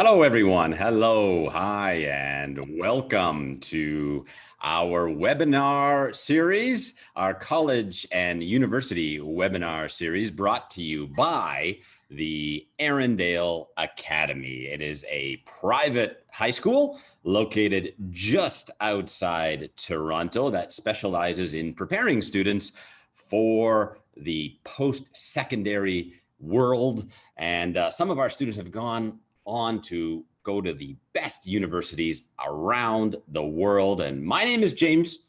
Hello, everyone. Hello, hi, and welcome to our webinar series, our college and university webinar series brought to you by the Arundel Academy. It is a private high school located just outside Toronto that specializes in preparing students for the post-secondary world. And some of our students have gone on to go to the best universities around the world. And my name is James.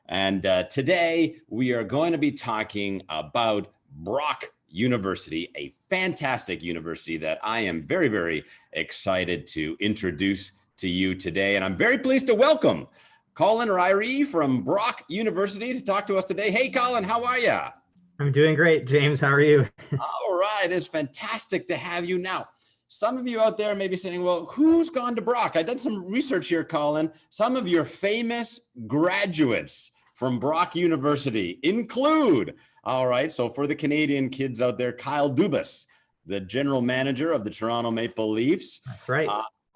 And today we are going to be talking about Brock University, a fantastic university that I am very, very excited to introduce to you today. And I'm very pleased to welcome Colin Ryrie from Brock University to talk to us today. Hey, Colin, how are you? I'm doing great, James. How are you? All right, it's fantastic to have you now. Some of you out there may be saying, well, who's gone to Brock? I did some research here, Colin. Some of your famous graduates from Brock University include, all right, so for the Canadian kids out there, Kyle Dubas, the general manager of the Toronto Maple Leafs. That's right.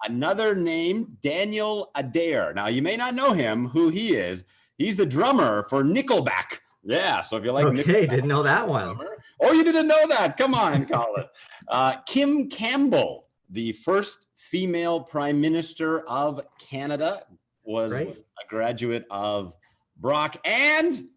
Another name, Daniel Adair. Now, you may not know him, who he is. He's the drummer for Nickelback. Yeah, so if you like okay, didn't know that one. Oh, you didn't know that? Come on, Colin. Kim Campbell, the first female prime minister of Canada, was a graduate of Brock, and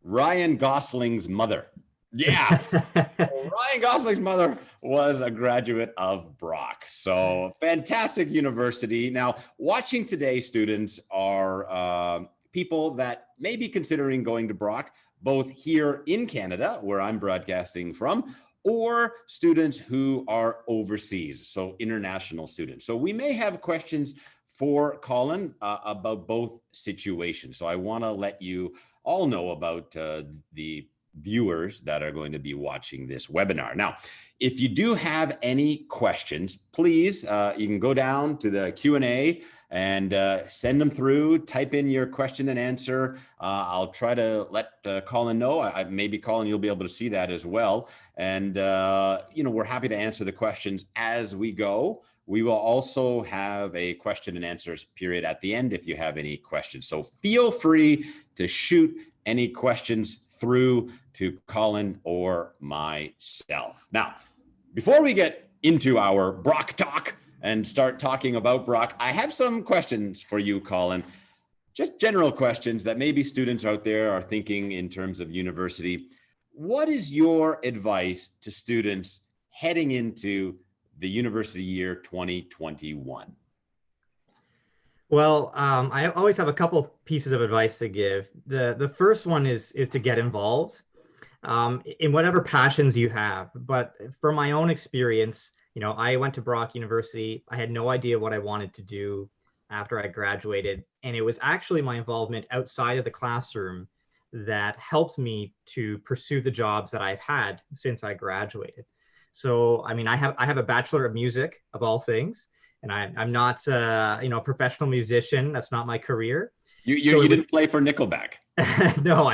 Ryan Gosling's mother. Yeah, Ryan Gosling's mother was a graduate of Brock. So fantastic university. Now, watching today, students are people that may be considering going to Brock, both here in Canada, where I'm broadcasting from, or students who are overseas, so international students. So we may have questions for Colin about both situations. So I want to let you all know about the viewers that are going to be watching this webinar. Now, if you do have any questions, please, you can go down to the Q&A and send them through, type in your question and answer. I'll try to let Colin know. Maybe Colin, you'll be able to see that as well. And, we're happy to answer the questions as we go. We will also have a question and answers period at the end if you have any questions. So feel free to shoot any questions through to Colin or myself. Now, before we get into our Brock talk and start talking about Brock, I have some questions for you, Colin. Just general questions that maybe students out there are thinking in terms of university. What is your advice to students heading into the university year 2021? Well, I always have a couple pieces of advice to give. The first one is to get involved in whatever passions you have. But from my own experience, I went to Brock University. I had no idea what I wanted to do after I graduated. And it was actually my involvement outside of the classroom that helped me to pursue the jobs that I've had since I graduated. So, I mean, I have a Bachelor of Music, of all things. And I'm not, a professional musician. That's not my career. You didn't play for Nickelback? No,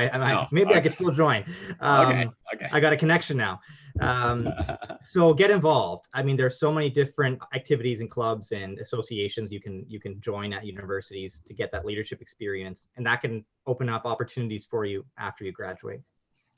maybe okay. I could still join. Okay. I got a connection now. So get involved. I mean, there's so many different activities and clubs and associations you can join at universities to get that leadership experience, and that can open up opportunities for you after you graduate.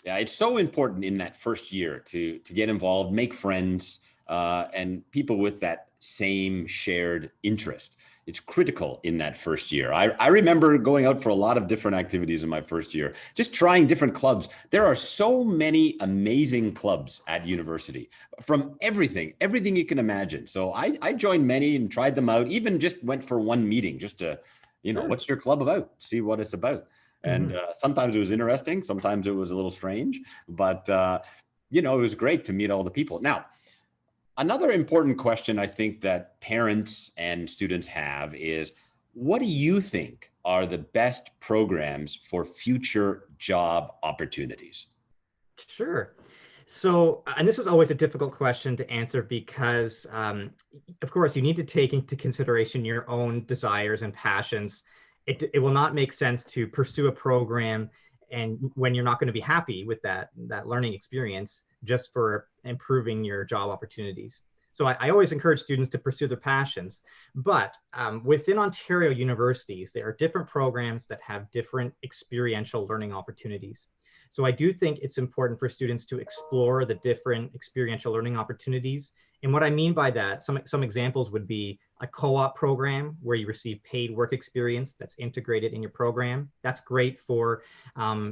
Yeah, it's so important in that first year to get involved, make friends, and people with that same shared interest. It's critical in that first year. I remember going out for a lot of different activities in my first year, just trying different clubs. There are so many amazing clubs at university from everything you can imagine. So I joined many and tried them out, even just went for one meeting just to, what's your club about? See what it's about. And sometimes it was interesting. Sometimes it was a little strange, but it was great to meet all the people. Now, another important question I think that parents and students have is, what do you think are the best programs for future job opportunities? Sure. So, and this is always a difficult question to answer because, of course, you need to take into consideration your own desires and passions. It will not make sense to pursue a program and when you're not going to be happy with that learning experience just for improving your job opportunities. So I always encourage students to pursue their passions. But within Ontario universities, there are different programs that have different experiential learning opportunities. So I do think it's important for students to explore the different experiential learning opportunities. And what I mean by that, some examples would be a co-op program where you receive paid work experience that's integrated in your program. That's great for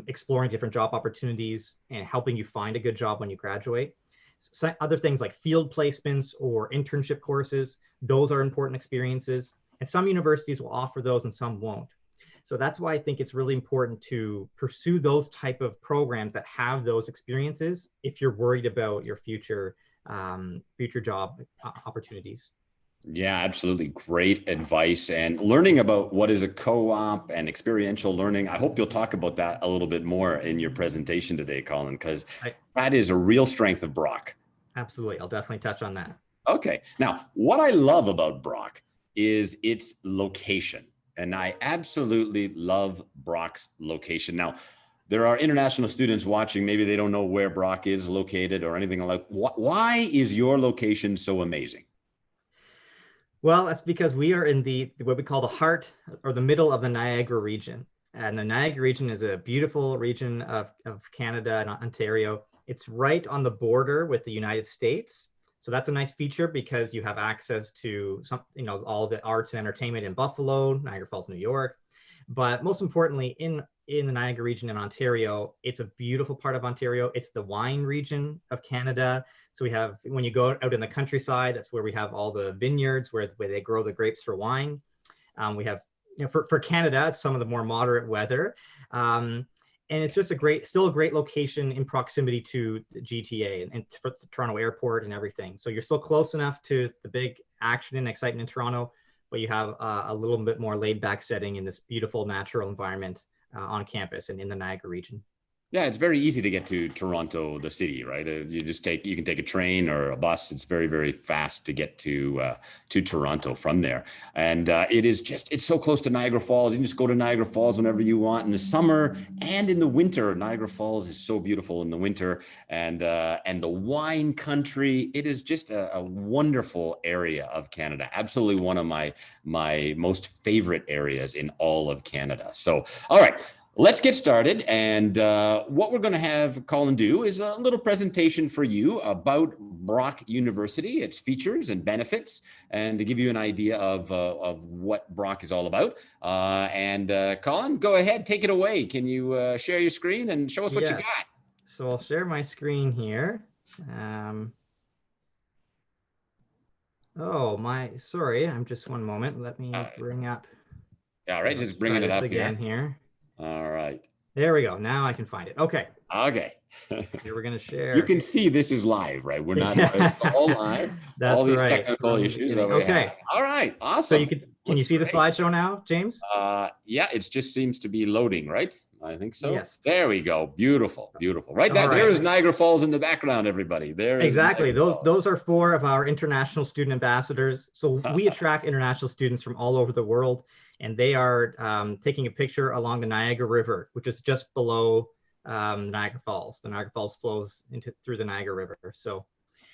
exploring different job opportunities and helping you find a good job when you graduate. So other things like field placements or internship courses, those are important experiences. And some universities will offer those and some won't. So that's why I think it's really important to pursue those type of programs that have those experiences if you're worried about your future job opportunities. Yeah, absolutely. Great advice. And learning about what is a co-op and experiential learning, I hope you'll talk about that a little bit more in your presentation today, Colin, because that is a real strength of Brock. Absolutely. I'll definitely touch on that. Okay. Now, what I love about Brock is its location. And I absolutely love Brock's location. Now, there are international students watching. Maybe they don't know where Brock is located or anything like that. Why is your location so amazing? Well, that's because we are in what we call the heart or the middle of the Niagara region. And the Niagara region is a beautiful region of Canada and Ontario. It's right on the border with the United States. So that's a nice feature because you have access to all the arts and entertainment in Buffalo, Niagara Falls, New York. But most importantly, in the Niagara region in Ontario, it's a beautiful part of Ontario. It's the wine region of Canada. So we have, when you go out in the countryside, that's where we have all the vineyards where they grow the grapes for wine. We have, for Canada, it's some of the more moderate weather. And it's just still a great location in proximity to the GTA and for the Toronto airport and everything. So you're still close enough to the big action and excitement in Toronto, but you have a little bit more laid back setting in this beautiful natural environment on campus and in the Niagara region. Yeah, it's very easy to get to Toronto, the city, right? You can take a train or a bus. It's very, very fast to get to Toronto from there. And it's so close to Niagara Falls. You can just go to Niagara Falls whenever you want in the summer and in the winter. Niagara Falls is so beautiful in the winter, and the wine country. It is just a wonderful area of Canada. Absolutely one of my most favorite areas in all of Canada. So, all right. Let's get started. And what we're going to have Colin do is a little presentation for you about Brock University, its features and benefits, and to give you an idea of what Brock is all about. Colin, go ahead, take it away. Can you share your screen and show us what you got? So I'll share my screen here. Sorry, I'm just one moment. Let me bring up. All right, just bringing it up again here. All right. There we go. Now I can find it. Okay. Okay. Here we're going to share. You can see this is live, right? We're not all live. That's all these right. technical issues that we have. All right. Awesome. So can you see the slideshow now, James? Yeah, it just seems to be loading, right? I think so. Yes. There we go. Beautiful, beautiful. Right, there's Niagara Falls in the background, everybody. There. Exactly. Those are 4 of our international student ambassadors. So we attract international students from all over the world, and they are taking a picture along the Niagara River, which is just below Niagara Falls. The Niagara Falls flows through the Niagara River. So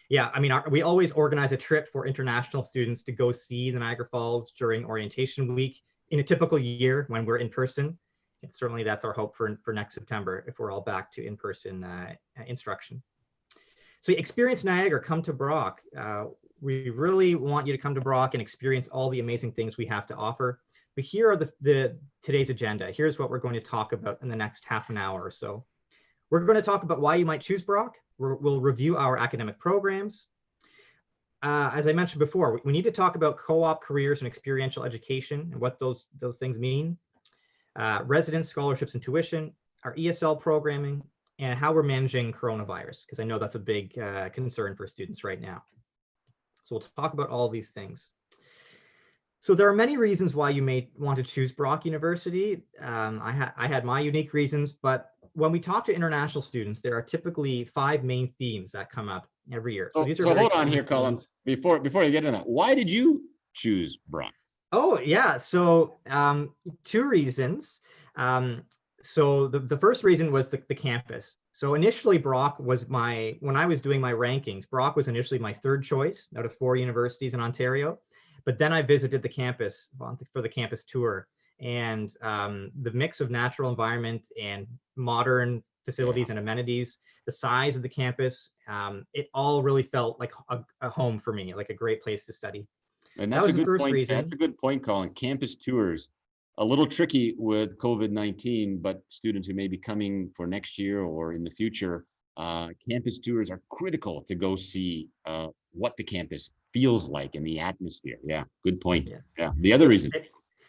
yeah, I mean, we always organize a trip for international students to go see the Niagara Falls during orientation week in a typical year when we're in person. And certainly that's our hope for next September if we're all back to in-person instruction. So experience Niagara, come to Brock. We really want you to come to Brock and experience all the amazing things we have to offer. But here are today's agenda. Here's what we're going to talk about in the next half an hour or so. We're going to talk about why you might choose Brock. We'll review our academic programs. As I mentioned before, we need to talk about co-op careers and experiential education and what those things mean. Residence scholarships and tuition, our ESL programming, and how we're managing coronavirus, because I know that's a big concern for students right now. So we'll talk about all of these things. So there are many reasons why you may want to choose Brock University. I had my unique reasons, but when we talk to international students, there are typically 5 main themes that come up every year. So these are hold on here, Colin. Before you get into that, why did you choose Brock? Oh, yeah. So 2 reasons. So the first reason was the campus. So initially Brock was when I was doing my rankings, Brock was initially my third choice out of 4 universities in Ontario. But then I visited the campus for the campus tour, and the mix of natural environment and modern facilities and amenities, the size of the campus, it all really felt like a home for me, like a great place to study. And That that's a was the good first point. reason. That's a good point, Colin. Campus tours, a little tricky with COVID-19, but students who may be coming for next year or in the future, campus tours are critical to go see what the campus feels like in the atmosphere. Yeah, good point. Yeah, the other reason.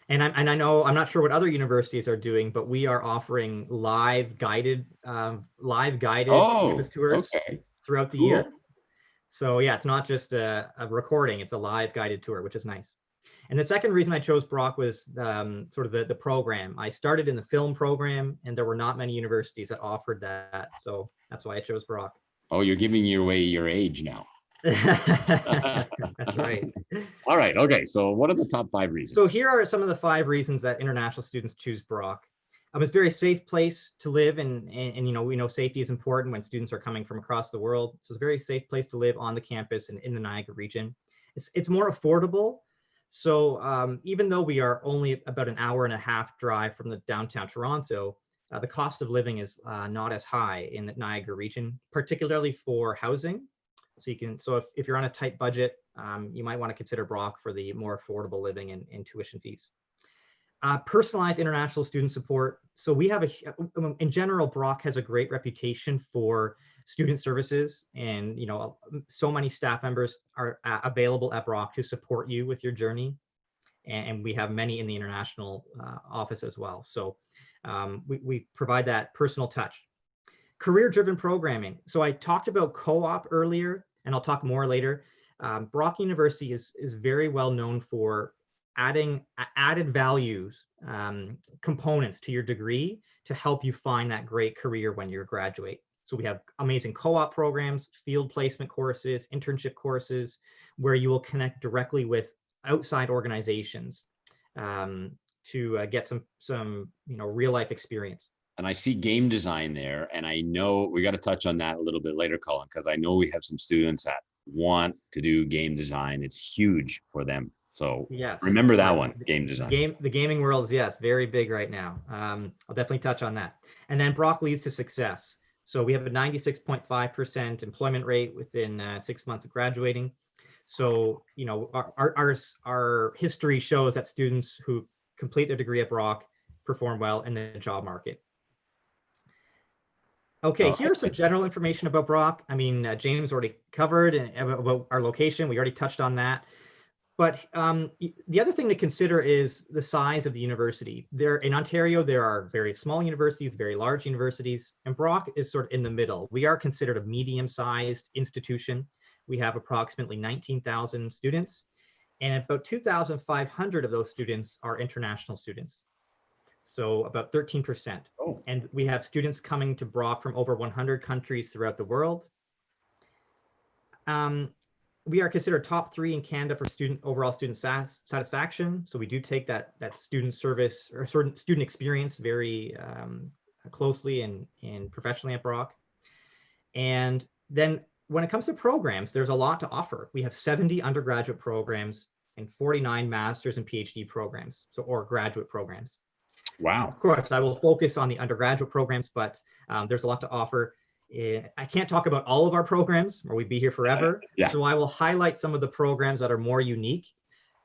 And I know, I'm not sure what other universities are doing, but we are offering live guided campus tours throughout the year. So yeah, it's not just a recording, it's a live guided tour, which is nice. And the second reason I chose Brock was sort of the program. I started in the film program, and there were not many universities that offered that. So that's why I chose Brock. Oh, you're giving away your age now. That's right. All right. Okay. So what are the top 5 reasons? So here are some of the 5 reasons that international students choose Brock. It's a very safe place to live, and you know, we know safety is important when students are coming from across the world. So it's a very safe place to live on the campus and in the Niagara region. It's more affordable. So even though we are only about an hour and a half drive from the downtown Toronto, the cost of living is not as high in the Niagara region, particularly for housing. So if you're on a tight budget, you might want to consider Brock for the more affordable living and tuition fees. Personalized international student support. So we have in general, Brock has a great reputation for student services, and you know, so many staff members are available at Brock to support you with your journey, and we have many in the international office as well. So we provide that personal touch. Career-driven programming. So I talked about co-op earlier, and I'll talk more later. Brock University is very well known for adding added values, components to your degree to help you find that great career when you graduate. So we have amazing co-op programs, field placement courses, internship courses, where you will connect directly with outside organizations to get some real life experience. And I see game design there, and I know we got to touch on that a little bit later, Colin, because I know we have some students that want to do game design. It's huge for them. So yes, remember that one, game design. The gaming world is, yes, very big right now. I'll definitely touch on that. And then Brock leads to success. So we have a 96.5% employment rate within 6 months of graduating. So, you know, our history shows that students who complete their degree at Brock perform well in the job market. Okay, here's some general information about Brock. I mean, James already covered about our location. We already touched on that. But the other thing to consider is the size of the university. In Ontario, there are very small universities, very large universities, and Brock is sort of in the middle. We are considered a medium-sized institution. We have approximately 19,000 students, and about 2,500 of those students are international students. So about 13%. Oh. And we have students coming to Brock from over 100 countries throughout the world. We are considered top 3 in Canada for overall student satisfaction. So we do take that student service or student experience very closely and professionally at Brock. And then when it comes to programs, there's a lot to offer. We have 70 undergraduate programs and 49 master's and PhD programs, or graduate programs. Wow. Of course, I will focus on the undergraduate programs, but there's a lot to offer. I can't talk about all of our programs or we'd be here forever. Yeah. So I will highlight some of the programs that are more unique.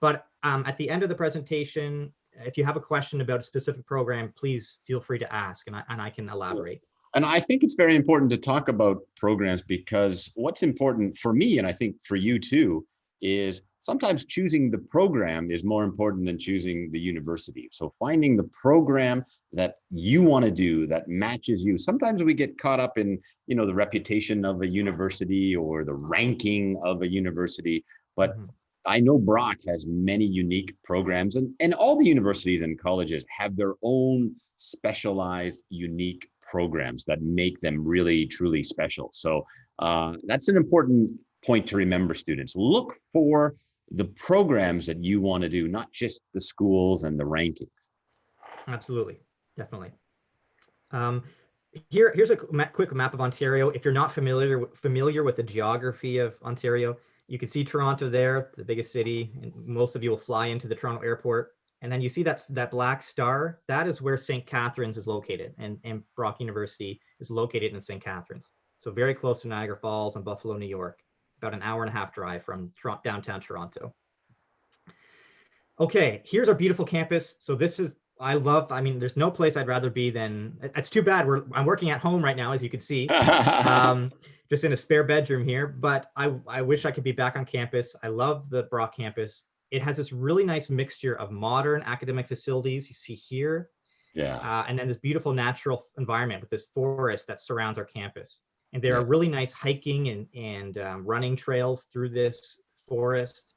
But at the end of the presentation, if you have a question about a specific program, please feel free to ask, and I can elaborate. And I think it's very important to talk about programs, because what's important for me, and I think for you too, is sometimes choosing the program is more important than choosing the university. So finding the program that you want to do that matches you. Sometimes we get caught up in, you know, the reputation of a university or the ranking of a university, but I know Brock has many unique programs, and all the universities and colleges have their own specialized, unique programs that make them really, truly special. So that's an important point to remember, students. Look for the programs that you want to do, not just the schools and the rankings. Absolutely, definitely. here's a quick map of Ontario. If you're not familiar with the geography of Ontario, you can see Toronto there, the biggest city, and most of you will fly into the Toronto airport. And then you see that black star, that is where St. Catharines is located, and Brock University is located in St. Catharines. So very close to Niagara Falls and Buffalo, New York, about an hour and a half drive from downtown Toronto. Okay, here's our beautiful campus. So this is, I mean, there's no place I'd rather be than, it's too bad I'm working at home right now, as you can see, just in a spare bedroom here, but I wish I could be back on campus. I love the Brock campus. It has this really nice mixture of modern academic facilities you see here. Yeah. And then this beautiful natural environment with this forest that surrounds our campus. And there are really nice hiking and running trails through this forest.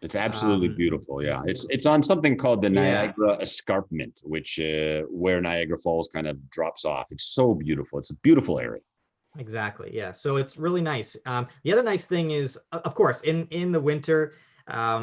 It's absolutely beautiful. Yeah, it's on something called the Niagara Escarpment, which where Niagara Falls kind of drops off. It's so beautiful. It's a beautiful area. Exactly. Yeah. So it's really nice. The other nice thing is, of course, in the winter, I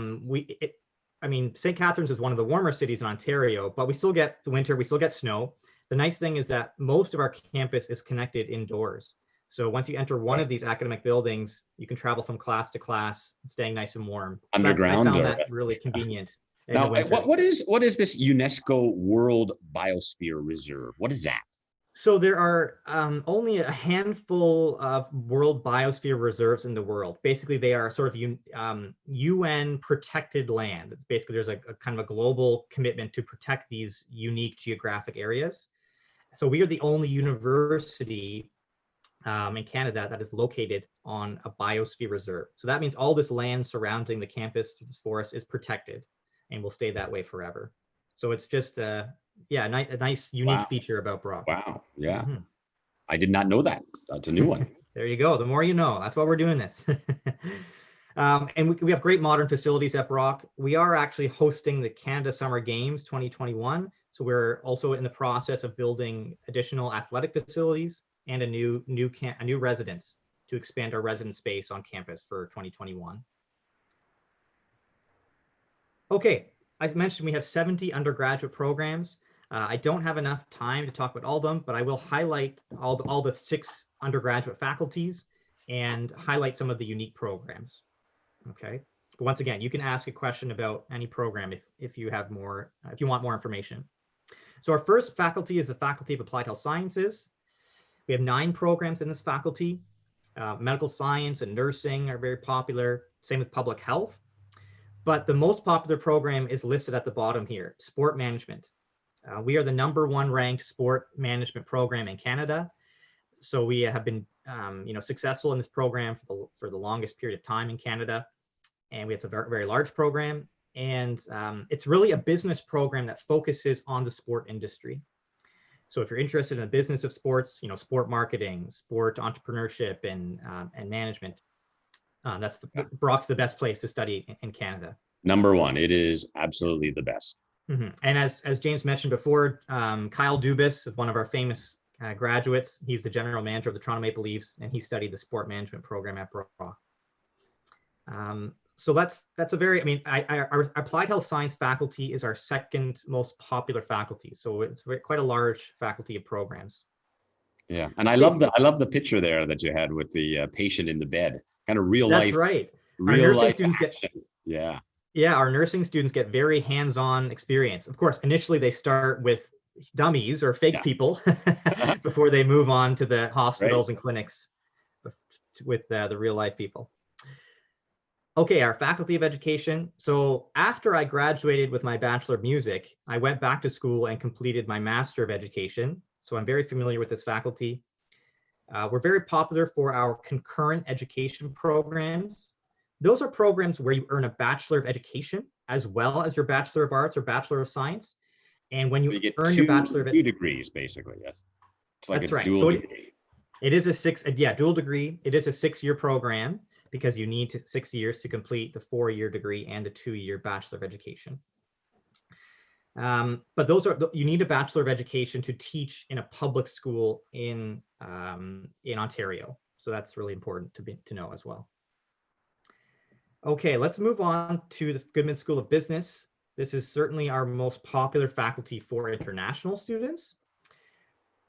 mean, St. Catharines is one of the warmer cities in Ontario, but we still get the winter. We still get snow. The nice thing is that most of our campus is connected indoors. So once you enter one of these academic buildings, you can travel from class to class, staying nice and warm. Underground. I found that really convenient. Now, what is this UNESCO World Biosphere Reserve? What is that? So there are only a handful of world biosphere reserves in the world. Basically, they are sort of UN protected land. It's basically, there's a kind of a global commitment to protect these unique geographic areas. So we are the only university in Canada that is located on a biosphere reserve. So that means all this land surrounding the campus, this forest, is protected and will stay that way forever. So it's just a nice unique feature about Brock. Wow. Yeah. I did not know that. That's a new one. There you go. The more you know. That's why we're doing this. And we have great modern facilities at Brock. We are actually hosting the Canada Summer Games 2021. So we're also in the process of building additional athletic facilities and a new residence to expand our residence space on campus for 2021. Okay, I mentioned we have 70 undergraduate programs. I don't have enough time to talk about all of them, but I will highlight all the 6 undergraduate faculties and highlight some of the unique programs. Okay, but once again, you can ask a question about any program if you have more, if you want more information. So our first faculty is the Faculty of Applied Health Sciences. We have 9 programs in this faculty. Medical science and nursing are very popular. Same with public health. But the most popular program is listed at the bottom here, sport management. We are the #1 ranked sport management program in Canada. So we have been successful in this program for the longest period of time in Canada. And it's a very, very large program. And it's really a business program that focuses on the sport industry. So if you're interested in the business of sports, sport marketing, sport entrepreneurship, and management, Brock's the best place to study in Canada. #1, it is absolutely the best. And as James mentioned before, Kyle Dubas, one of our famous graduates, he's the general manager of the Toronto Maple Leafs, and he studied the sport management program at Brock. So that's a very, our applied health science faculty is our second most popular faculty. So it's quite a large faculty of programs. Yeah, and I love the picture there that you had with the patient in the bed, kind of real life. That's right. Real life students action. Yeah, our nursing students get very hands-on experience. Of course, initially they start with dummies or fake people before they move on to the hospitals and clinics with the real life people. Okay, our Faculty of Education. So after I graduated with my Bachelor of Music, I went back to school and completed my Master of Education. So I'm very familiar with this faculty. We're very popular for our concurrent education programs. Those are programs where you earn a Bachelor of Education as well as your Bachelor of Arts or Bachelor of Science. And when you get earn your Bachelor of 2 degrees, basically, yes. It's like That's a right. dual degree. It is a dual degree. It is a 6-year program because you need 6 years to complete the 4-year degree and the 2-year Bachelor of Education. But you need a Bachelor of Education to teach in a public school in Ontario. So that's really important to know as well. Okay, let's move on to the Goodman School of Business. This is certainly our most popular faculty for international students.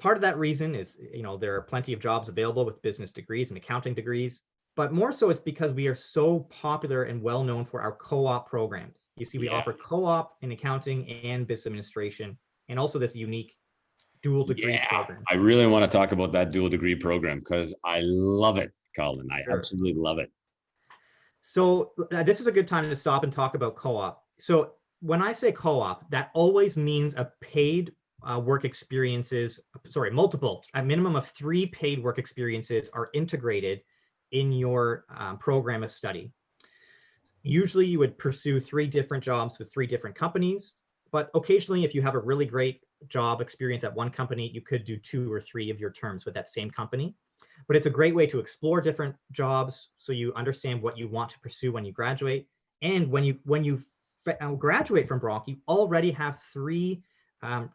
Part of that reason is, there are plenty of jobs available with business degrees and accounting degrees, but more so it's because we are so popular and well known for our co-op programs. You see, we offer co-op in accounting and business administration, and also this unique dual degree program. I really want to talk about that dual degree program because I love it, Colin. I absolutely love it. So this is a good time to stop and talk about co-op. So when I say co-op, that always means a paid work experiences, multiple, a minimum of 3 paid work experiences are integrated in your program of study. Usually you would pursue 3 different jobs with 3 different companies, but occasionally if you have a really great job experience at one company, you could do 2 or 3 of your terms with that same company. But it's a great way to explore different jobs so you understand what you want to pursue when you graduate. And when you graduate from Brock, you already have 3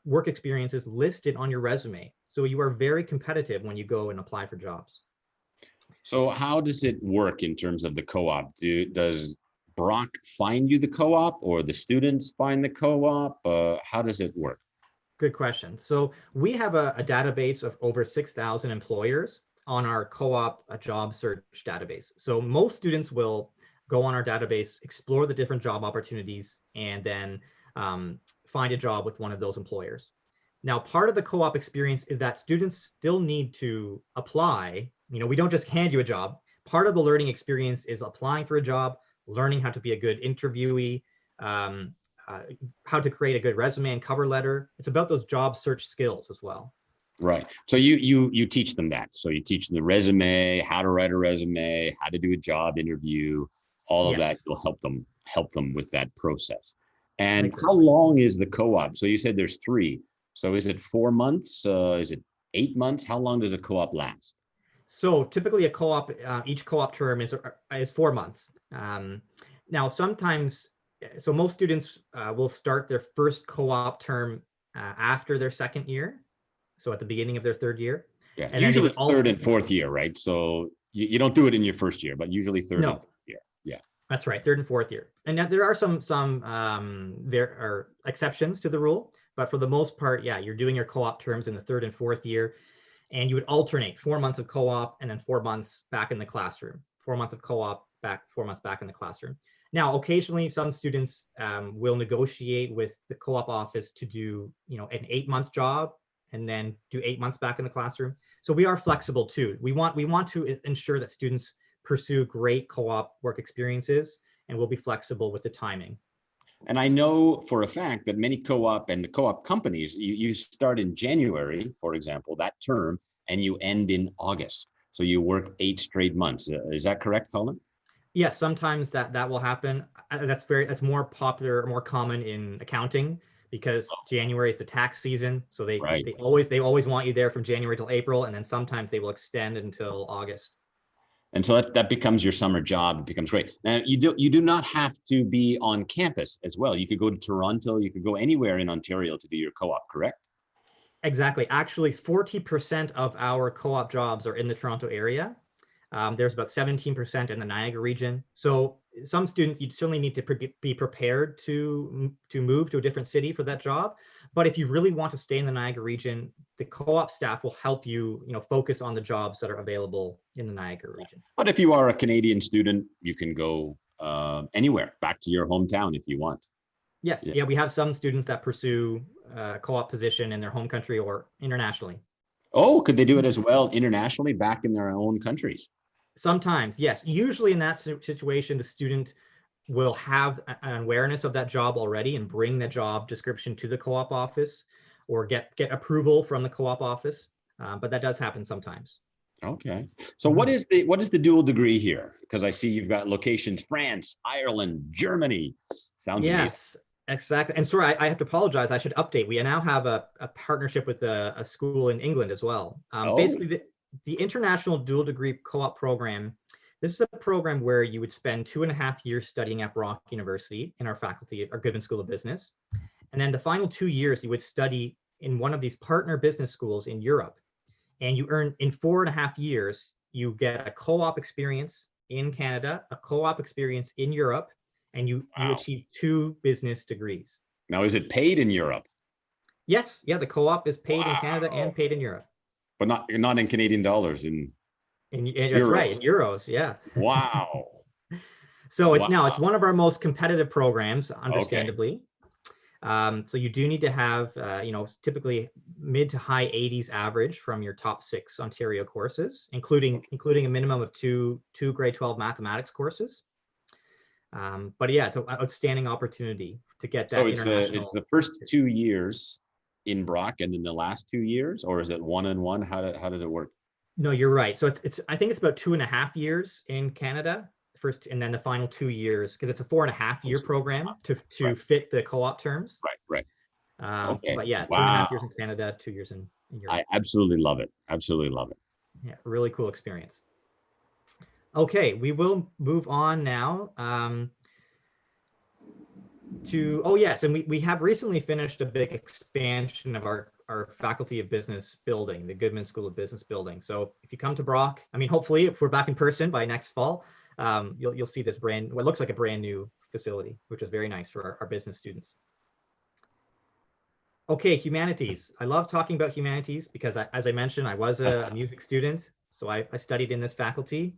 work experiences listed on your resume. So you are very competitive when you go and apply for jobs. So how does it work in terms of the co-op? Does Brock find you the co-op, or the students find the co-op? How does it work? Good question. So we have a database of over 6,000 employers on our co-op job search database. So most students will go on our database, explore the different job opportunities, and then find a job with one of those employers. Now, part of the co-op experience is that students still need to apply. We don't just hand you a job. Part of the learning experience is applying for a job, learning how to be a good interviewee, how to create a good resume and cover letter. It's about those job search skills as well. Right. So you teach them that. So you teach them the resume, how to write a resume, how to do a job interview, all of that will help them with that process. And how long is the co-op? So you said there's 3. So is it 4 months? Is it 8 months? How long does a co-op last? So typically a co-op, each co-op term is 4 months. Now sometimes, so most students will start their first co-op term after their second year. So at the beginning of their 3rd year. Yeah, and usually 3rd and 4th year, right? So you don't do it in your 1st year, but usually 3rd and 4th year. Yeah, that's right, 3rd and 4th year. And now there are some there are exceptions to the rule, but for the most part, you're doing your co-op terms in the 3rd and 4th year, and you would alternate 4 months of co-op and then 4 months back in the classroom. 4 months of co-op, 4 months back in the classroom. Now, occasionally, some students will negotiate with the co-op office to do, an 8-month job and then do 8 months back in the classroom. So we are flexible too. We want to ensure that students pursue great co-op work experiences, and we'll be flexible with the timing. And I know for a fact that many co-op and the co-op companies, you start in January, for example, that term, and you end in August. So you work 8 straight months. Is that correct, Colin? Yes, sometimes that will happen. That's more popular, more common in accounting, because January is the tax season. So they always want you there from January till April, and then sometimes they will extend until August. And so that becomes your summer job. It becomes great. Now you do not have to be on campus as well. You could go to Toronto, you could go anywhere in Ontario to do your co-op, correct? Exactly. Actually, 40% of our co-op jobs are in the Toronto area. There's about 17% in the Niagara region. So some students, you certainly need to be prepared to move to a different city for that job. But if you really want to stay in the Niagara region, the co-op staff will help you, focus on the jobs that are available in the Niagara region. But if you are a Canadian student, you can go anywhere, back to your hometown if you want. Yes. Yeah, we have some students that pursue a co-op position in their home country or internationally. Oh, could they do it as well internationally, back in their own countries? Sometimes, yes. Usually in that situation, the student will have an awareness of that job already and bring the job description to the co-op office or get approval from the co-op office. But that does happen sometimes. Okay. So what is the dual degree here? Because I see you've got locations, France, Ireland, Germany. Sounds amazing. Yes, exactly. And sorry, I have to apologize. I should update. We now have a partnership with a school in England as well. Basically, the International Dual Degree Co-op Program, this is a program where you would spend 2.5 years studying at Brock University in our faculty at our Goodman School of Business. And then the final 2 years, you would study in one of these partner business schools in Europe. And you earn, in 4.5 years, you get a co-op experience in Canada, a co-op experience in Europe, and you achieve 2 business degrees. Now, is it paid in Europe? Yes, yeah, the co-op is paid in Canada and paid in Europe. But not in Canadian dollars, in That's right, in euros, yeah. Wow. So Wow. it's one of our most competitive programs, Okay. understandably. So you do need to have, typically mid to high 80s average from your top 6 Ontario courses, including a minimum of two grade 12 mathematics courses. But yeah, it's an outstanding opportunity to get that international. It's the first 2 years in Brock, and then the last 2 years, or is it 1 and 1? How does it work? No, you're right. So it's I think it's about 2.5 years in Canada first, and then the final 2 years, because it's a 4.5-year program to fit the co-op terms. Right. Okay. But yeah, Wow. 2.5 years in Canada, 2 years in Europe. I absolutely love it. Absolutely love it. Yeah, really cool experience. Okay, we will move on now to, oh yes, and we have recently finished a big expansion of our Faculty of Business building, the Goodman School of Business building. So if you come to Brock, I mean, hopefully if we're back in person by next fall, you'll see this what looks like a brand new facility, which is very nice for our business students. Okay, humanities. I love talking about humanities because, as I mentioned, I was a music student, so I studied in this faculty.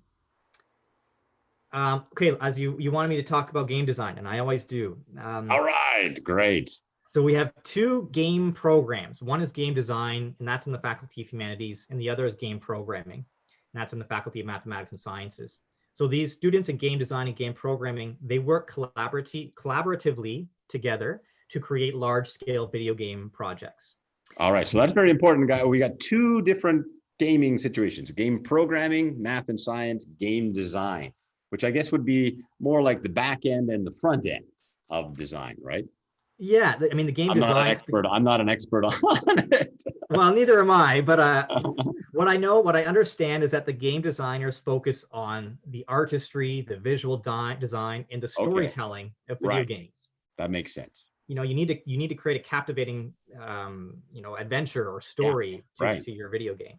Okay, as you wanted me to talk about game design, and I always do. All right, great. So we have 2 game programs. One is game design, and that's in the Faculty of Humanities, and the other is game programming, and that's in the Faculty of Mathematics and Sciences. So these students in game design and game programming, they work collaboratively together to create large-scale video game projects. All right, so that's very important, guy. We got 2 different gaming situations: game programming, math and science, game design, which I guess would be more like the back end and the front end of design, right? Yeah, I mean, the game design. I'm not an expert on it. Well, neither am I, but what I understand is that the game designers focus on the artistry, the visual design, and the storytelling of video games. That makes sense. You need to create a captivating, adventure or story to your video game.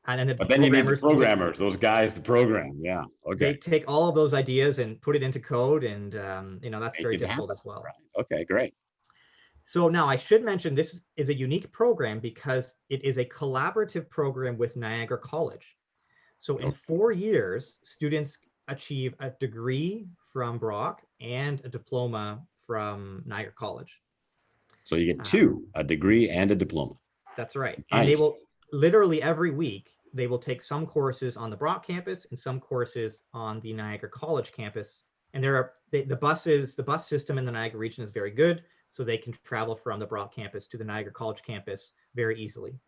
And then but then you need the programmers, those guys to program. Yeah. Okay. They take all of those ideas and put it into code, and that's very difficult as well. Right. Okay, great. So now I should mention this is a unique program because it is a collaborative program with Niagara College. So in 4 years, students achieve a degree from Brock and a diploma from Niagara College. So you get 2, a degree and a diploma. That's right. Nice. And they will literally every week, they will take some courses on the Brock campus and some courses on the Niagara College campus. And the bus system in the Niagara region is very good, so they can travel from the Brock campus to the Niagara College campus very easily.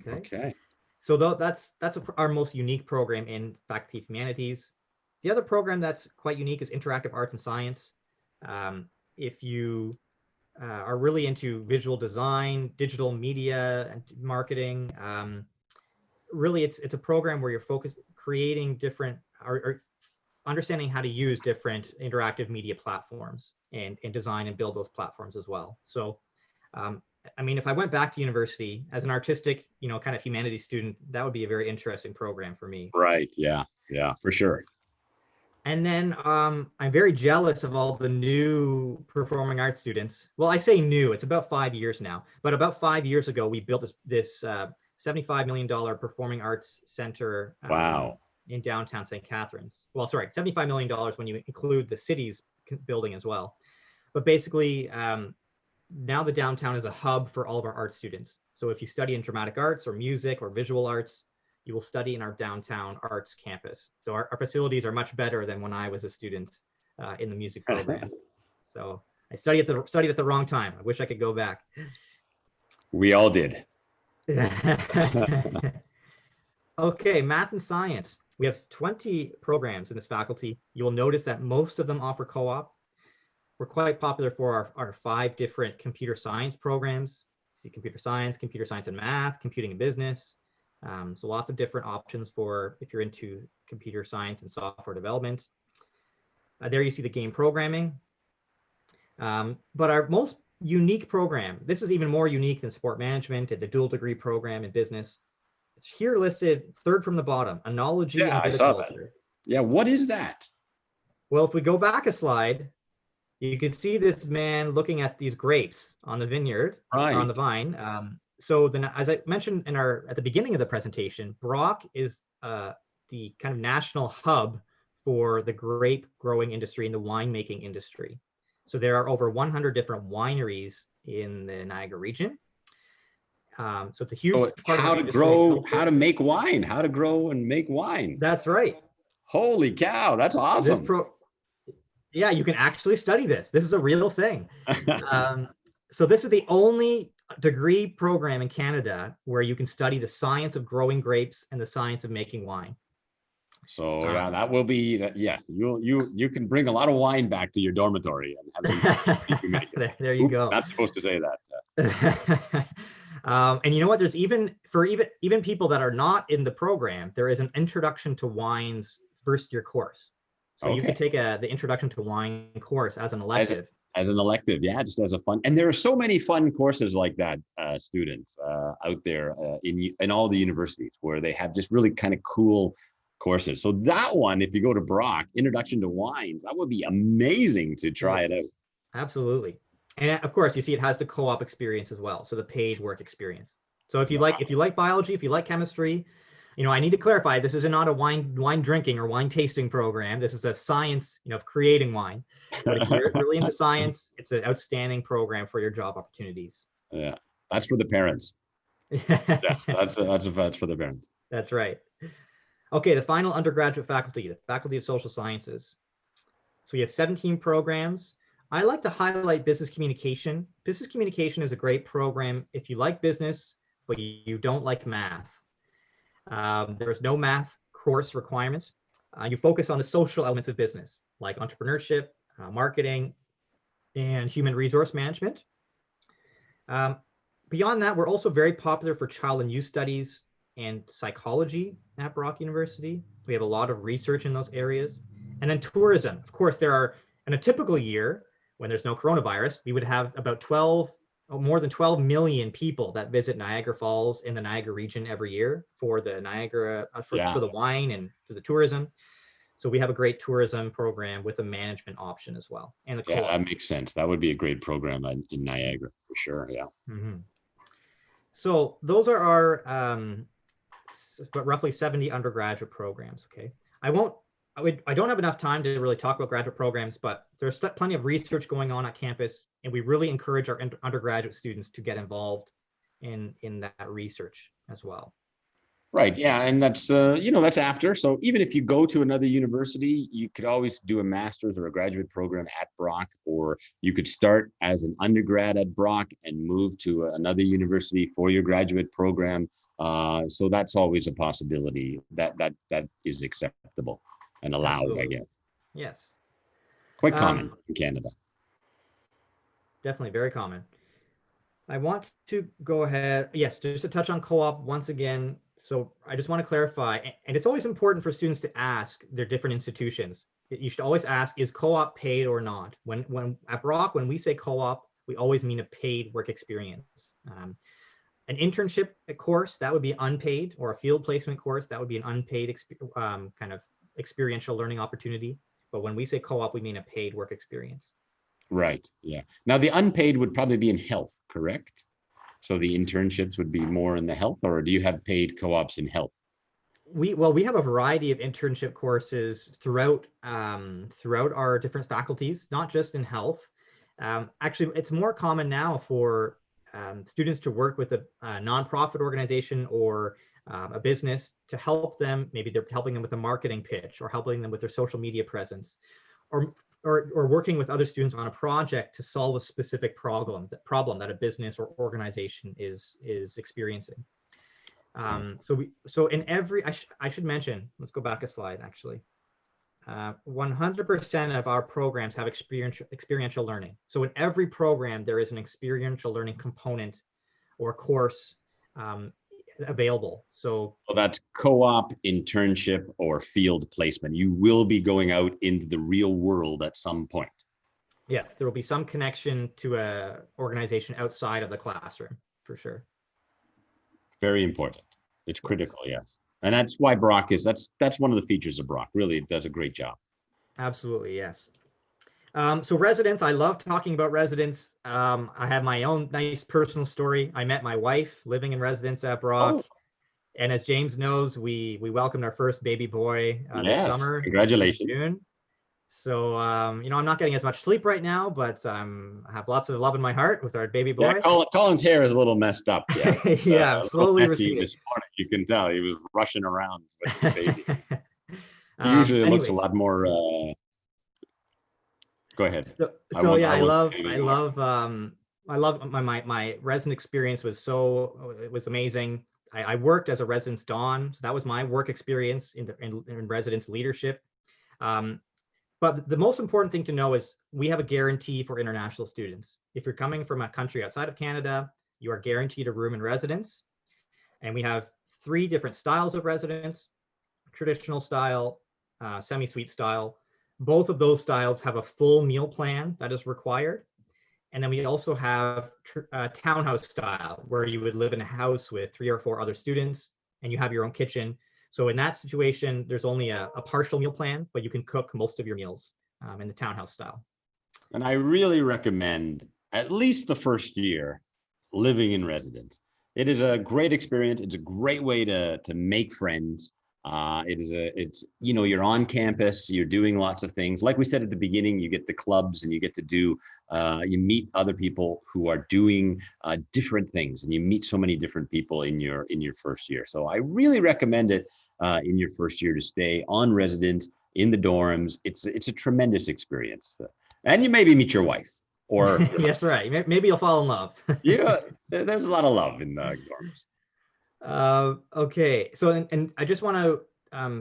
Okay. So that's our most unique program in Faculty of Humanities. The other program that's quite unique is Interactive Arts and Science. If you are really into visual design, digital media, and marketing, really it's a program where you're focused creating different or understanding how to use different interactive media platforms and design and build those platforms as well. So I mean, if I went back to university as an artistic, kind of humanities student, that would be a very interesting program for me. Right. Yeah, for sure. And then I'm very jealous of all the new performing arts students. Well, I say new, it's about 5 years now, but about 5 years ago, we built this $75 million performing arts center in downtown St. Catharines. Well, sorry, $75 million when you include the city's building as well. But basically, now the downtown is a hub for all of our art students. So if you study in dramatic arts or music or visual arts, you will study in our downtown arts campus. So our facilities are much better than when I was a student in the music program. So I studied at the wrong time. I wish I could go back. We all did. Okay, math and science. We have 20 programs in this faculty. You will notice that most of them offer co-op. We're quite popular for our 5 different computer science programs. See computer science and math, computing and business. So lots of different options for if you're into computer science and software development. There you see the game programming. But our most unique program, this is even more unique than sport management and the dual degree program in business. It's here listed 3rd from the bottom, enology and viticulture. Yeah, what is that? Well, if we go back a slide, you can see this man looking at these grapes on the vineyard, on the vine. So then, as I mentioned at the beginning of the presentation, Brock is the kind of national hub for the grape growing industry and the winemaking industry. So there are over 100 different wineries in the Niagara region. So it's a huge part how of to grow, how to make wine, how to grow and make wine. That's right. Holy cow, that's awesome. Yeah, you can actually study this. This is a real thing. So this is the only degree program in Canada where you can study the science of growing grapes and the science of making wine. So yeah, that will be that. Yeah, you can bring a lot of wine back to your dormitory and have some. There you go. Not supposed to say that. And you know what? There's even people that are not in the program, there is an introduction to wines first year course. So you could take the introduction to wine course as an elective. As an elective, yeah, just as a fun. And there are so many fun courses like that, students out there in all the universities where they have just really kind of cool courses. So that one, if you go to Brock, Introduction to Wines, that would be amazing to try it out. Absolutely. And of course, you see it has the co-op experience as well. So the paid work experience. So if you like biology, if you like chemistry, I need to clarify, this is not a wine drinking or wine tasting program. This is a science, of creating wine. But if you're really into science, it's an outstanding program for your job opportunities. Yeah, that's for the parents. Yeah, that's for the parents. That's right. Okay, the final undergraduate faculty, the Faculty of Social Sciences. So we have 17 programs. I like to highlight business communication. Business communication is a great program if you like business, but you don't like math. There's no math course requirements. You focus on the social elements of business, like entrepreneurship, marketing, and human resource management. Beyond that, we're also very popular for child and youth studies and psychology at Brock University. We have a lot of research in those areas. And then tourism. Of course, in a typical year, when there's no coronavirus, we would have about more than 12 million people that visit Niagara Falls in the Niagara region every year for the Niagara, for the wine and for the tourism. So we have a great tourism program with a management option as well. And that makes sense. That would be a great program in Niagara for sure. Yeah. Mm-hmm. So those are our roughly 70 undergraduate programs. Okay. I don't have enough time to really talk about graduate programs, but there's plenty of research going on at campus, and we really encourage our undergraduate students to get involved in that research as well. Right. Yeah. And that's, that's after. So even if you go to another university, you could always do a master's or a graduate program at Brock, or you could start as an undergrad at Brock and move to another university for your graduate program. So that's always a possibility that is acceptable and allowed, absolutely, I guess. Yes. Quite common in Canada. Definitely very common. I want to go ahead. Yes, just to touch on co-op once again. So I just want to clarify, and it's always important for students to ask their different institutions. You should always ask, is co-op paid or not? When at Brock, when we say co-op, we always mean a paid work experience. An internship course, that would be unpaid, or a field placement course, that would be an unpaid kind of experiential learning opportunity. But when we say co-op, we mean a paid work experience. Right. Yeah. Now the unpaid would probably be in health, correct? So the internships would be more in the health, or do you have paid co-ops in health? We have a variety of internship courses throughout our different faculties, not just in health. Actually, it's more common now for students to work with a nonprofit organization or a business to help them. Maybe they're helping them with a marketing pitch or helping them with their social media presence, or working with other students on a project to solve a specific problem that a business or organization is experiencing. So in every, I should mention, let's go back a slide actually. 100% of our programs have experiential learning. So in every program, there is an experiential learning component or course available. So that's co-op, internship, or field placement. You will be going out into the real world at some point. Yes, there will be some connection to a organization outside of the classroom, for sure. Very important. It's critical, yes. And that's why Brock is, that's one of the features of Brock. Really, it does a great job. Absolutely, yes. So residents, I love talking about residents. I have my own nice personal story. I met my wife living in residence at Brock. Oh, And as James knows, we welcomed our first baby boy this yes. summer in Congratulations. June. So, I'm not getting as much sleep right now, but I have lots of love in my heart with our baby Yeah, boy. Colin's hair is a little messed up. Yeah, Yeah, a little slowly messy receding. this morning. You can tell he was rushing around with the baby. He usually looks a Anyways, lot more. Go ahead. so yeah, I won't say I anything more. love my resident experience it was amazing. I worked as a residence don, so that was my work experience in residence leadership. But the most important thing to know is we have a guarantee for international students. If you're coming from a country outside of Canada, you are guaranteed a room in residence. And we have 3 different styles of residence: traditional style, semi-suite style. Both of those styles have a full meal plan that is required. And then we also have townhouse style, where you would live in a house with 3 or 4 other students and you have your own kitchen. So in that situation, there's only a partial meal plan, but you can cook most of your meals in the townhouse style. And I really recommend at least the first year living in residence. It is a great experience. It's a great way to make friends. You're on campus, you're doing lots of things. Like we said at the beginning, you get the clubs and you get to you meet other people who are doing different things, and you meet so many different people in your first year. So I really recommend it in your first year to stay on residence in the dorms. It's a tremendous experience. And you maybe meet your wife or That's right. Maybe you'll fall in love. yeah, there's a lot of love in the dorms. Okay, so and I just want to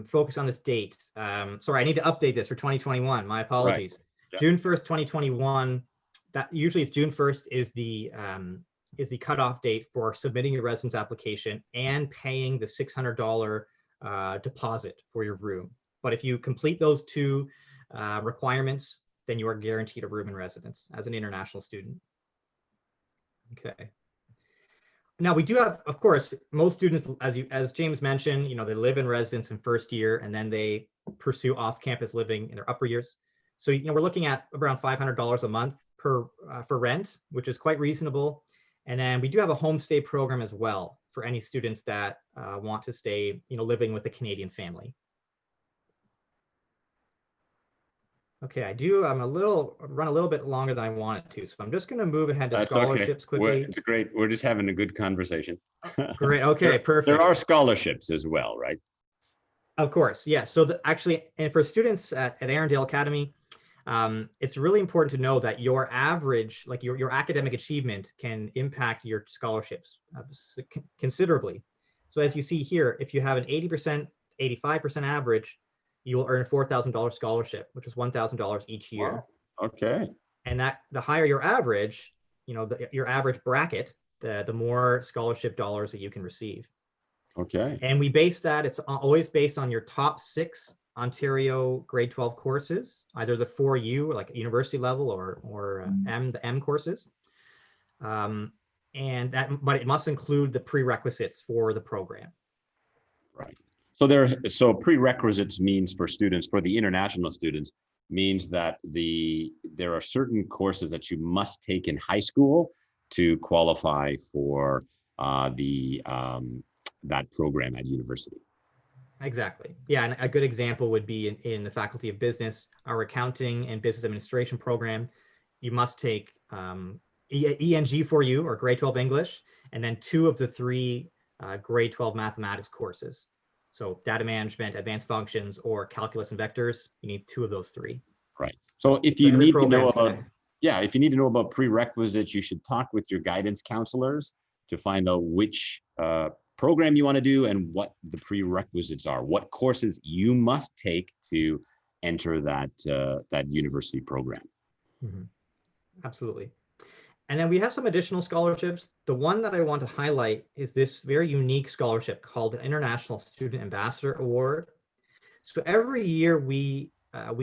focus on this date. Sorry, I need to update this for 2021. My apologies. Right. Yeah. June 1st, 2021. That usually it's June 1st is the cutoff date for submitting your residence application and paying the $600 deposit for your room. But if you complete those 2 requirements, then you are guaranteed a room in residence as an international student. Okay. Now we do have, of course, most students, as James mentioned, they live in residence in first year and then they pursue off-campus living in their upper years. So we're looking at around $500 a month for rent, which is quite reasonable. And then we do have a homestay program as well for any students that want to stay, living with a Canadian family. Okay, run a little bit longer than I wanted to, so I'm just going to move ahead to scholarships quickly. It's great. We're just having a good conversation. Great. Okay, perfect. There are scholarships as well, right? Of course, yes. So actually, and for students at Arundel Academy, it's really important to know that your average, like your academic achievement, can impact your scholarships considerably. So as you see here, if you have an 80%, 85% average, you will earn a $4,000 scholarship, which is $1,000 each year. Wow. Okay. And that the higher your average, your average bracket, the more scholarship dollars that you can receive. Okay. And we base that, it's always based on your top 6 Ontario grade 12 courses, either the 4U, like university level, or the M courses. But it must include the prerequisites for the program. Right. So prerequisites means for the international students, means that there are certain courses that you must take in high school to qualify for that program at university. Exactly. Yeah, and a good example would be in the Faculty of Business, our accounting and business administration program. You must take ENG4U, or grade 12 English, and then 2 of the 3 grade 12 mathematics courses. So data management, advanced functions, or calculus and vectors, you need 2 of those 3. Right. So if you need to know about prerequisites, you should talk with your guidance counselors to find out which program you want to do and what the prerequisites are, what courses you must take to enter that university program. Mm-hmm. Absolutely. And then we have some additional scholarships. The one that I want to highlight is this very unique scholarship called the International Student Ambassador Award. So every year we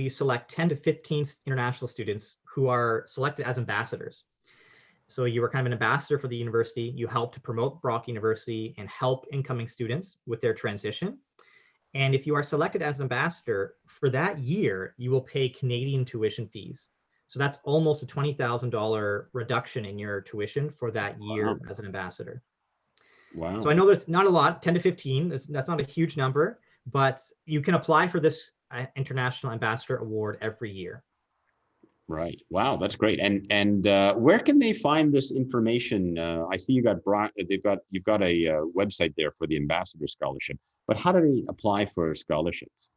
select 10 to 15 international students who are selected as ambassadors. So you are kind of an ambassador for the university. You help to promote Brock University and help incoming students with their transition. And if you are selected as an ambassador for that year, you will pay Canadian tuition fees. So that's almost a $20,000 reduction in your tuition for that year as an ambassador. Wow. So I know there's not a lot, 10 to 15, that's not a huge number, but you can apply for this International Ambassador Award every year. Right. Wow, that's great. And where can they find this information? I see you've got a website there for the Ambassador Scholarship, but how do they apply for scholarships?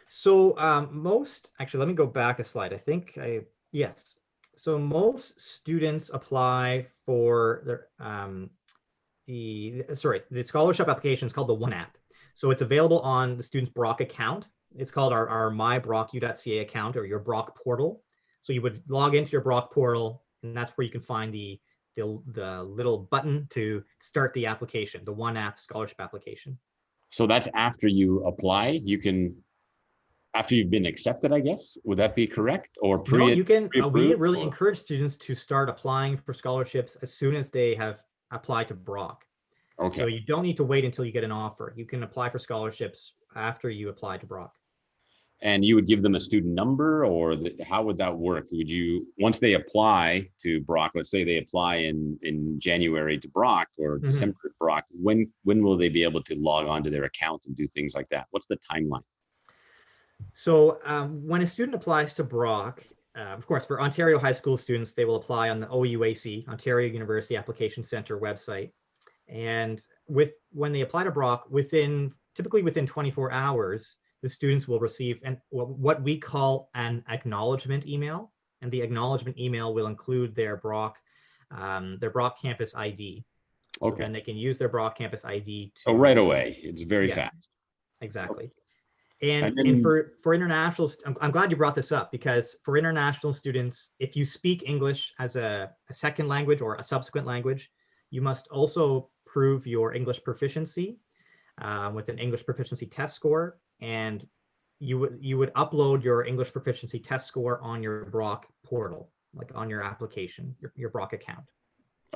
So actually, let me go back a slide. Yes. So most students apply for the scholarship application is called the One App. So it's available on the student's Brock account. It's called our mybrocku.ca account, or your Brock portal. So you would log into your Brock portal, and that's where you can find the little button to start the application, the One App scholarship application. So that's after you apply, after you've been accepted, I guess. Would that be correct? Or we really encourage students to start applying for scholarships as soon as they have applied to Brock. Okay. So you don't need to wait until you get an offer. You can apply for scholarships after you apply to Brock. And you would give them a student number, or how would that work? Would you, once they apply to Brock, let's say they apply in January to Brock or December to Brock, when will they be able to log on to their account and do things like that? What's the timeline? So when a student applies to Brock, of course, for Ontario high school students, they will apply on the OUAC, Ontario University Application Center website. And when they apply to Brock, typically within 24 hours, the students will receive what we call an acknowledgement email. And the acknowledgement email will include their Brock campus ID. So okay. then they can use their Brock campus ID to. Oh, right away. It's very fast. Exactly. Okay. And for international, I'm glad you brought this up, because for international students, if you speak English as a second language or a subsequent language, you must also prove your English proficiency with an English proficiency test score, and you would upload your English proficiency test score on your Brock portal, like on your application, your Brock account.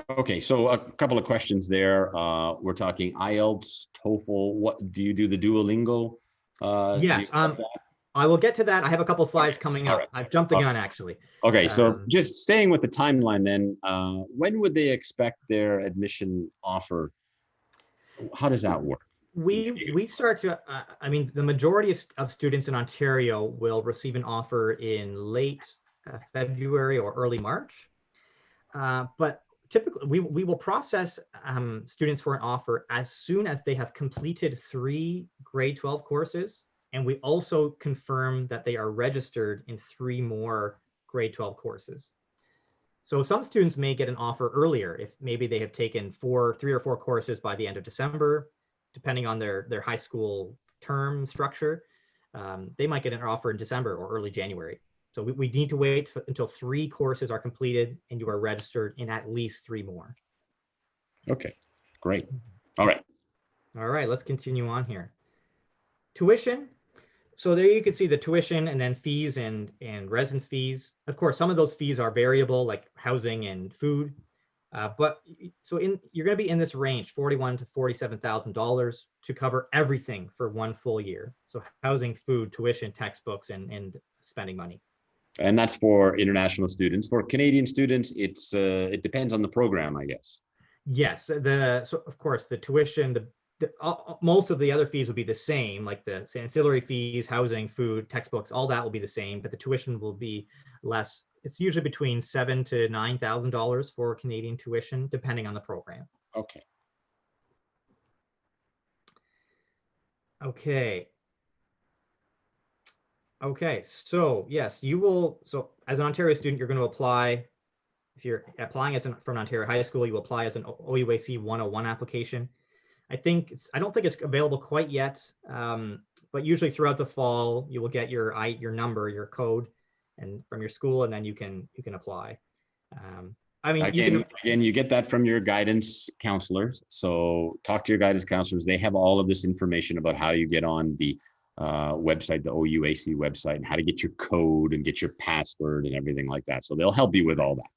Okay, so a couple of questions there. We're talking Ielts, Toefl. What do you do? The Duolingo? Yes, I will get to that. I have a couple slides coming up. Right. I've jumped the gun, actually. Okay, so just staying with the timeline then, when would they expect their admission offer? How does that work? We start to, the majority of students in Ontario will receive an offer in late February or early March. But typically, we will process students for an offer as soon as they have completed 3 grade 12 courses. And we also confirm that they are registered in 3 more grade 12 courses. So some students may get an offer earlier if maybe they have taken 3 or 4 courses by the end of December, depending on their high school term structure. They might get an offer in December or early January. So we need to wait until 3 courses are completed and you are registered in at least 3 more. Okay, great. All right, let's continue on here. Tuition. So there you can see the tuition and then fees and residence fees. Of course, some of those fees are variable, like housing and food. But you're going to be in this range, $41,000 to $47,000, to cover everything for 1 full year. So housing, food, tuition, textbooks, and spending money. And that's for international students. For Canadian students, it depends on the program, I guess. Yes. So of course, the tuition, most of the other fees will be the same, like the ancillary fees, housing, food, textbooks, all that will be the same, but the tuition will be less. It's usually between $7,000 to $9,000 for Canadian tuition, depending on the program. Okay. Okay, so yes, you will. So as an Ontario student, you're going to apply. If you're applying from Ontario high school, you apply as an OUAC 101 application. I don't think it's available quite yet, but usually throughout the fall, you will get your number, your code, and from your school, and then you can apply. You get that from your guidance counselors. So talk to your guidance counselors. They have all of this information about how you get on the website, the OUAC website, and how to get your code and get your password and everything like that. So they'll help you with all that.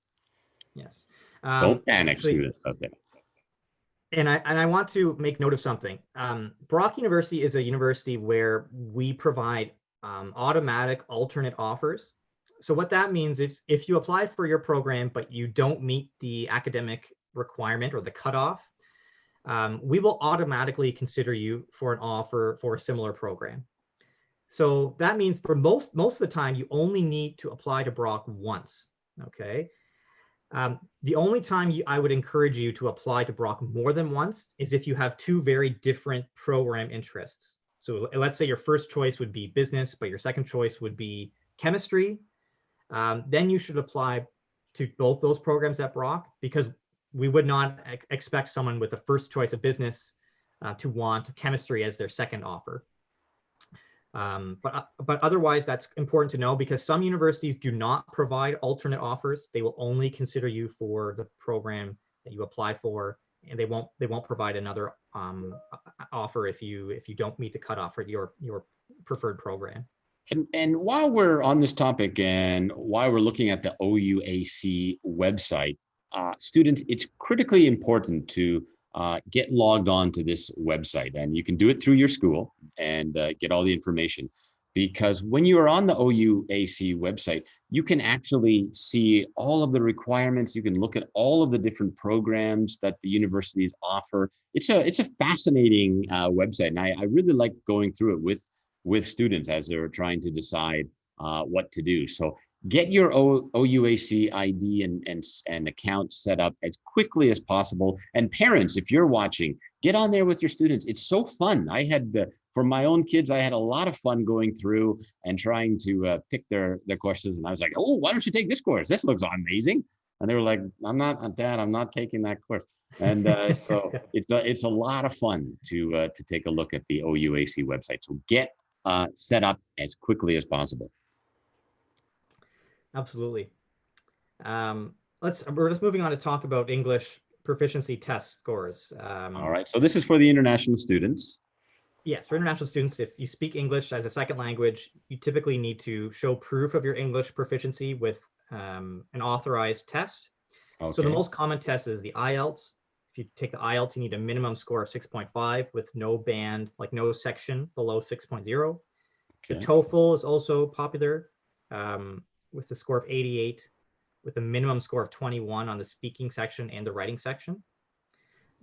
Yes. Don't panic, students out there. And I want to make note of something. Brock University is a university where we provide automatic alternate offers. So what that means is if you apply for your program, but you don't meet the academic requirement or the cutoff, we will automatically consider you for an offer for a similar program. So that means for most of the time, you only need to apply to Brock once, okay? The only time I would encourage you to apply to Brock more than once is if you have two very different program interests. So let's say your first choice would be business, but your second choice would be chemistry. Then you should apply to both those programs at Brock, because we would not expect someone with the first choice of business to want chemistry as their second offer. But otherwise, that's important to know, because some universities do not provide alternate offers. They will only consider you for the program that you apply for, and they won't provide another offer if you don't meet the cutoff for your preferred program. And while we're on this topic and while we're looking at the OUAC website, students, it's critically important to get logged on to this website. And you can do it through your school and get all the information. Because when you are on the OUAC website, you can actually see all of the requirements. You can look at all of the different programs that the universities offer. It's a fascinating website. And I really like going through it with students as they're trying to decide what to do. So get your OUAC ID and account set up as quickly as possible. And parents, if you're watching, get on there with your students. It's so fun. For my own kids, I had a lot of fun going through and trying to pick their courses. And I was like, oh, why don't you take this course? This looks amazing. And they were like, Dad, I'm not taking that course. And so it's a lot of fun to take a look at the OUAC website. So get set up as quickly as possible. Absolutely. We're just moving on to talk about English proficiency test scores. All right. So this is for the international students. Yes, for international students, if you speak English as a second language, you typically need to show proof of your English proficiency with an authorized test. Okay. So the most common test is the Ielts. If you take the Ielts, you need a minimum score of 6.5 with no band, like no section below 6.0. Okay. The Toefl is also popular with a score of 88, with a minimum score of 21 on the speaking section and the writing section.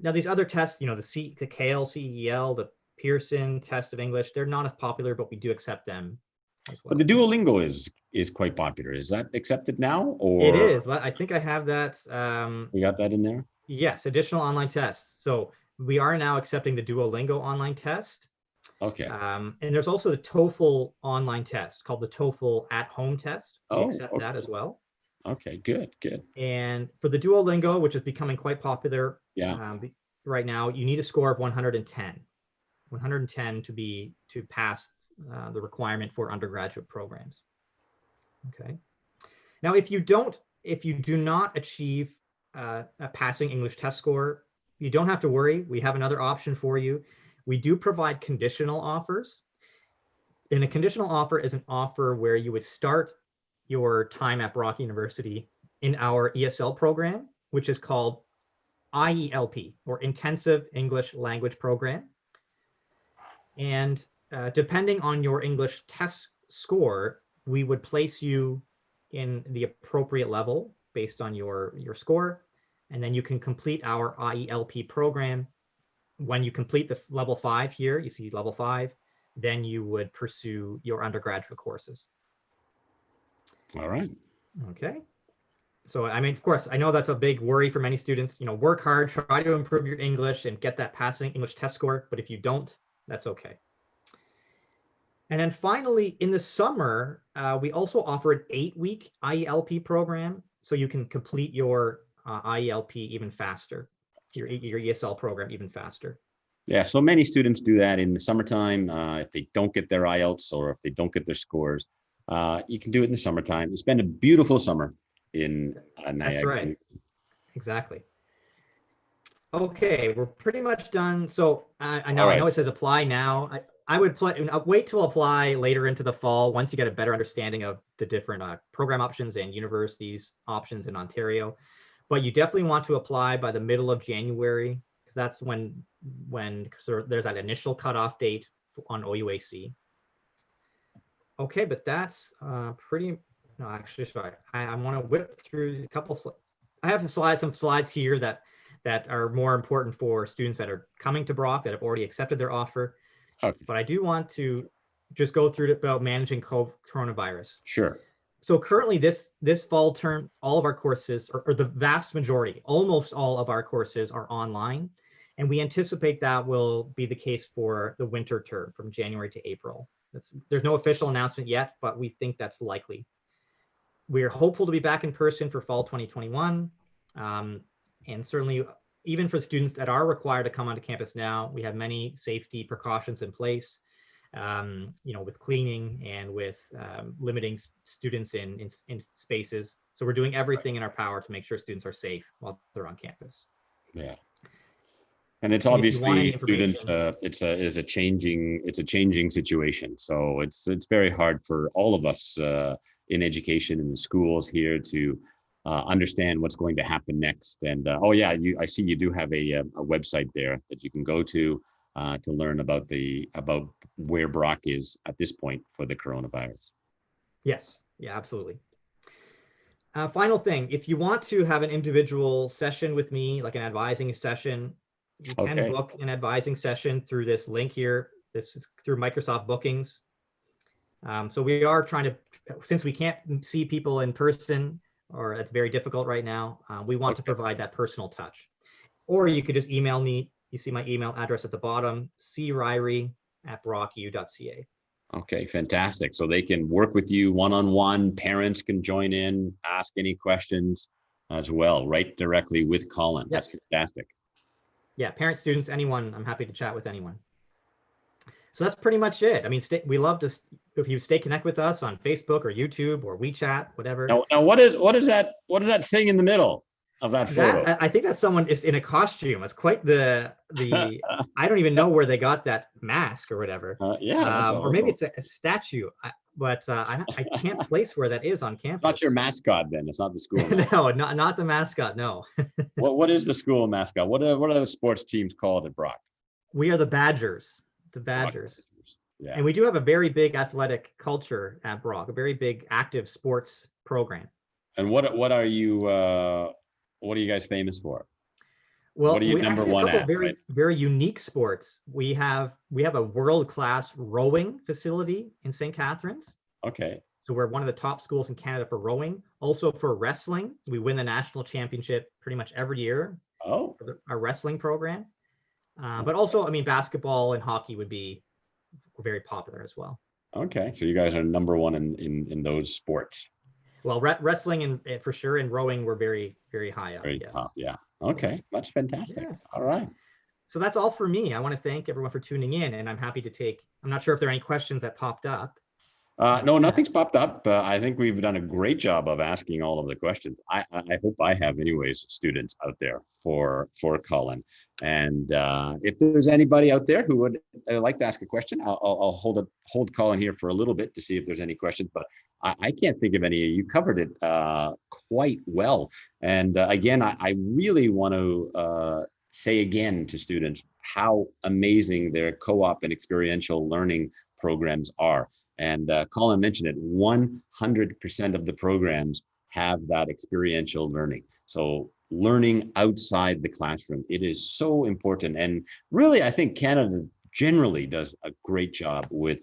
Now, these other tests, the CAL, CEL, the Pearson test of English, they're not as popular, but we do accept them as well. But the Duolingo is quite popular. Is that accepted now? Or it is. I think I have that. You got that in there? Yes, additional online tests. So we are now accepting the Duolingo online test. Okay. And there's also the TOEFL online test called the TOEFL at-home test. We accept that as well. Okay, good. And for the Duolingo, which is becoming quite popular right now, you need a score of 110. 110 to pass the requirement for undergraduate programs. Okay. Now, if you do not achieve a passing English test score, you don't have to worry. We have another option for you. We do provide conditional offers. And a conditional offer is an offer where you would start your time at Brock University in our ESL program, which is called IELP, or Intensive English Language Program. And depending on your English test score, we would place you in the appropriate level based on your score. And then you can complete our IELP program. When you complete the level 5 here, you see level 5, then you would pursue your undergraduate courses. All right. Okay. So, I mean, of course, I know that's a big worry for many students. Work hard, try to improve your English and get that passing English test score. But if you don't, that's okay. And then finally, in the summer, we also offer an 8-week IELP program, so you can complete your IELP even faster, your ESL program even faster. Yeah, so many students do that in the summertime. If they don't get their IELTS or if they don't get their scores, you can do it in the summertime. You spend a beautiful summer in Niagara. That's right. Exactly. Okay, we're pretty much done. So I know it says apply now. I would wait to apply later into the fall once you get a better understanding of the different program options and universities options in Ontario. But you definitely want to apply by the middle of January, because that's when sort of there's that initial cutoff date on OUAC. Okay, but that's pretty No, actually, sorry. I want to whip through a couple. I have some slides here that are more important for students that are coming to Brock that have already accepted their offer. Okay. But I do want to just go through about managing coronavirus. Sure. So currently, this fall term, all of our courses, or the vast majority, almost all of our courses are online, and we anticipate that will be the case for the winter term from January to April. There's no official announcement yet, but we think that's likely. We're hopeful to be back in person for fall 2021, and certainly even for students that are required to come onto campus now, we have many safety precautions in place. With cleaning and with limiting students in spaces. So we're doing everything in our power to make sure students are safe while they're on campus. Yeah. And it's And obviously students, it's a changing situation. So it's very hard for all of us in education in the schools here to understand what's going to happen next. And I see you do have a website there that you can go to learn about where Brock is at this point for the coronavirus. Yes, yeah, absolutely. Final thing, if you want to have an individual session with me, like an advising session, you can book an advising session through this link here. This is through Microsoft Bookings. So we are trying to, since we can't see people in person, or it's very difficult right now, we want to provide that personal touch. Or you could just email me. You see my email address at the bottom, cryrie@brocku.ca. Okay, fantastic. So they can work with you one-on-one. Parents can join in, ask any questions as well, right directly with Colin. Yes. That's fantastic. Yeah, parents, students, anyone. I'm happy to chat with anyone. So that's pretty much it. I mean, we love to, if you stay connected with us on Facebook or YouTube or WeChat, whatever. Now what is that thing in the middle of that photo? I think that someone is in a costume. It's quite the I don't even know where they got that mask or whatever. Or maybe it's a statue. But I can't place where that is on campus. Not your mascot, then. It's not the school. No, not the mascot. No. What is the school mascot? What are the sports teams called at Brock? We are the Badgers. The Badgers. Yeah. And we do have a very big athletic culture at Brock. A very big active sports program. And what are you guys famous for? Well, what are you number one at? Very unique sports. We have a world-class rowing facility in St. Catharines. Okay. So we're one of the top schools in Canada for rowing. Also for wrestling, we win the national championship pretty much every year. Oh. For our wrestling program. But also, I mean, basketball and hockey would be very popular as well. Okay, so you guys are number one in those sports. Well, wrestling and for sure, and rowing were very, very high up. Very top, yeah. Okay, that's fantastic. Yes. All right. So that's all for me. I want to thank everyone for tuning in, and I'm happy to take. I'm not sure if there are any questions that popped up. No, nothing's popped up. I think we've done a great job of asking all of the questions. I hope I have, anyways, students out there for Colin. And if there's anybody out there who would like to ask a question, I'll hold Colin here for a little bit to see if there's any questions. But I can't think of any. You covered it quite well. And again, I really want to say again to students how amazing their co-op and experiential learning programs are. And Colin mentioned it, 100% of the programs have that experiential learning. So learning outside the classroom, it is so important. And really, I think Canada generally does a great job with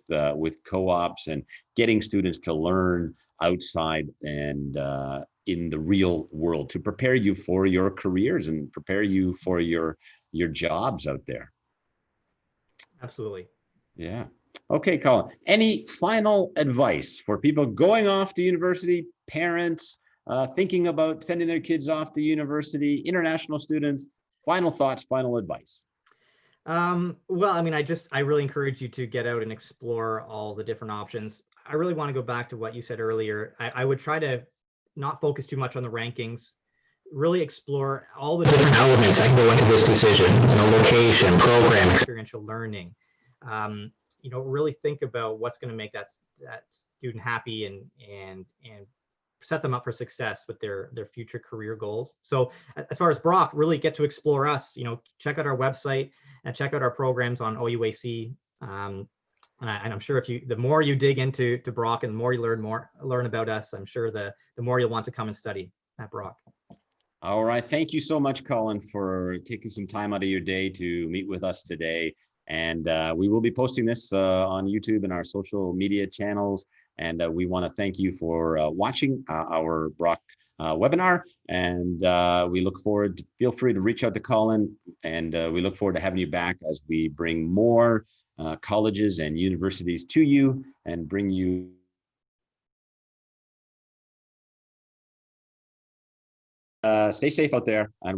co-ops and getting students to learn outside and in the real world to prepare you for your careers and prepare you for your jobs out there. Absolutely. Yeah. Okay, Colin, any final advice for people going off to university, parents, thinking about sending their kids off to university, international students? Final thoughts, final advice. Well, I mean, I really encourage you to get out and explore all the different options. I really want to go back to what you said earlier. I would try to not focus too much on the rankings, really explore all the different elements that can go into this decision, location, program, experiential learning. Really think about what's going to make that student happy and set them up for success with their future career goals. So as far as Brock, really get to explore us, check out our website and check out our programs on OUAC. And I'm sure the more you dig into Brock and the more you learn about us, I'm sure the more you'll want to come and study at Brock. All right. Thank you so much, Colin, for taking some time out of your day to meet with us today. And we will be posting this on YouTube and our social media channels. And we want to thank you for watching our Brock webinar. And we look forward feel free to reach out to Colin. And we look forward to having you back as we bring more colleges and universities to you and bring you stay safe out there, and we'll